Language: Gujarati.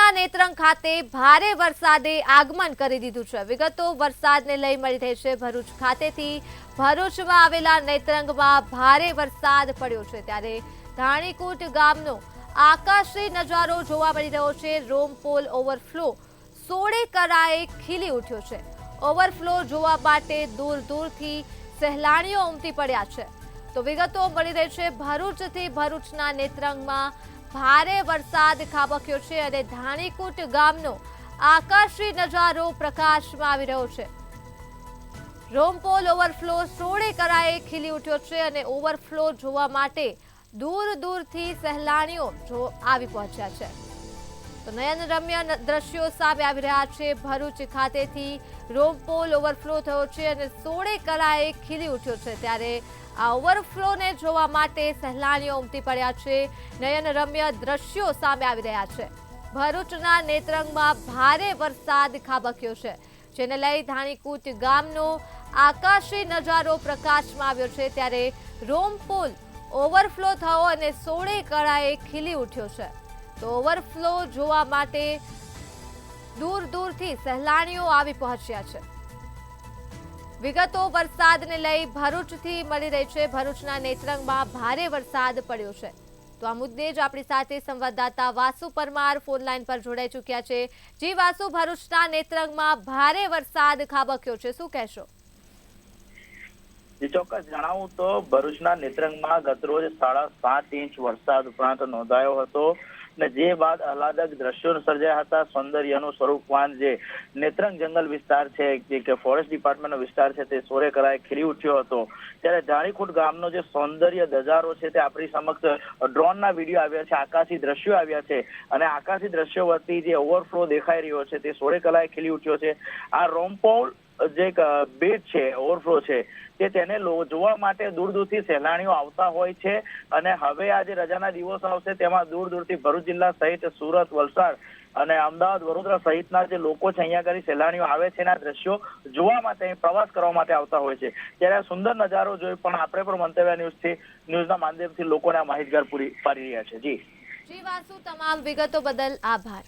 ભરૂચના નેત્રંગ ખાતે ભારે વરસાદે આગમન કરી દીધું છે। વિગતો વરસાદને લઈ મળી રહી છે। ભરૂચ ખાતેથી ભરૂચમાં આવેલા નેત્રંગમાં ભારે વરસાદ પડ્યો છે, ત્યારે ધાણીકૂટ ગામનો આકાશી નજારો જોવા મળી રહ્યો છે। રોમપોલ ઓવરફ્લો 16 કરાએ ખીલી ઉઠ્યો છે। ઓવરફ્લો જોવા માટે દૂર દૂરથી સહેલાણીઓ ઉમટી પડ્યા છે। તો વિગતો મળી રહી છે, ભરૂચથી ભરૂચના નેત્રંગમાં ભારે વરસાદ ખાબક્યો છે અને ધાણીકૂટ ગામનો આકાશી નજારો પ્રકાશમાં આવી રહ્યો છે। રોમપોલ ઓવરફ્લો 16 કરાએ ખીલી ઉઠ્યો છે અને ઓવરફ્લો જોવા માટે દૂર દૂરથી સહેલાણીઓ આવી પહોંચ્યા છે। તો નયનરમ્ય દ્રશ્યો સામે આવી રહ્યા છે। ભરૂચ ખાતેથી રોમપોલ ઓવરફ્લો થયો છે અને 16 કરાએ ખીલી ઉઠ્યો છે, ત્યારે આ ઓવરફ્લોને જોવા માટે સહેલાણીઓ ઉમટી પડ્યા છે। નયનરમ્ય દ્રશ્યો સામે આવી રહ્યા છે। ભરૂચના નેત્રંગમાં ભારે વરસાદ ખાબક્યો છે, જેને લઈ ધાણીકૂટ ગામનો આકાશી નજારો પ્રકાશમાં આવ્યો છે, ત્યારે રોમપોલ ઓવરફ્લો થયો અને 16 કળાએ ખીલી ઉઠ્યો છે। તો ઓવરફ્લો જોવા માટે દૂર દૂરથી સહેલાણીઓ આવી પહોંચ્યા છે। વિગતો વરસાદને લઈ ભરૂચથી મળી રહી છે। ભરૂચના નેત્રંગમાં ભારે વરસાદ પડ્યો છે। તો આ મુદ્દે જ આપણી સાથે સંવાદદાતા વાસુ પરમાર ફોન લાઈન પર જોડાઈ ચૂક્યા છે। જી વાસુ, ભરૂચના નેત્રંગમાં ભારે વરસાદ ખાબક્યો છે, શું કહેશો? ચોક્કસ જણાવું તો ભરૂચના નેત્રંગમાં ગતરોજ 7.5 ઇંચ વરસાદ ઉપરાંત નોંધાયો હતો ને જે બાદ આહલાદક દ્રશ્યો સર્જાયા હતા। સૌંદર્યનું સ્વરૂપવાન જે નેત્રંગ જંગલ વિસ્તાર છે, કે ફોરેસ્ટ ડિપાર્ટમેન્ટનો વિસ્તાર છે, તે 16 કરાએ ખીલી ઉઠ્યો હતો। ત્યારે ધાણીકૂટ ગામનો જે સૌંદર્ય નજારો છે તે આપણી સમક્ષ ડ્રોનના વિડીયો આવ્યા છે, આકાશી દ્રશ્યો આવ્યા છે અને આકાશી દ્રશ્યો વચ્ચે જે ઓવરફ્લો દેખાઈ રહ્યો છે તે 16 કલાએ ખીલી ઉઠ્યો છે। આ રોમપોલ જે બેટ છે, ઓવરફ્લો છે, તેને જોવા માટે દૂર દૂરથી સહેલાણીઓ આવતા હોય છે અને હવે આજે રજાના દિવસો આવશે તેમાં દૂર દૂરથી ભરૂચ જિલ્લા સહિત સુરત, વલસાડ અને અમદાવાદ, વડોદરા સહિતના જે લોકો છે અહીંયા આગળ સહેલાણીઓ આવે છે એના દ્રશ્યો જોવા માટે, પ્રવાસ કરવા માટે આવતા હોય છે। ત્યારે આ સુંદર નજારો જોઈ પણ આપણે પણ મંતવ્ય ન્યૂઝના માધ્યમથી લોકોને આ માહિતગાર પૂરી પાડી રહ્યા છે। જી વાસુ, તમામ વિગતો બદલ આભાર।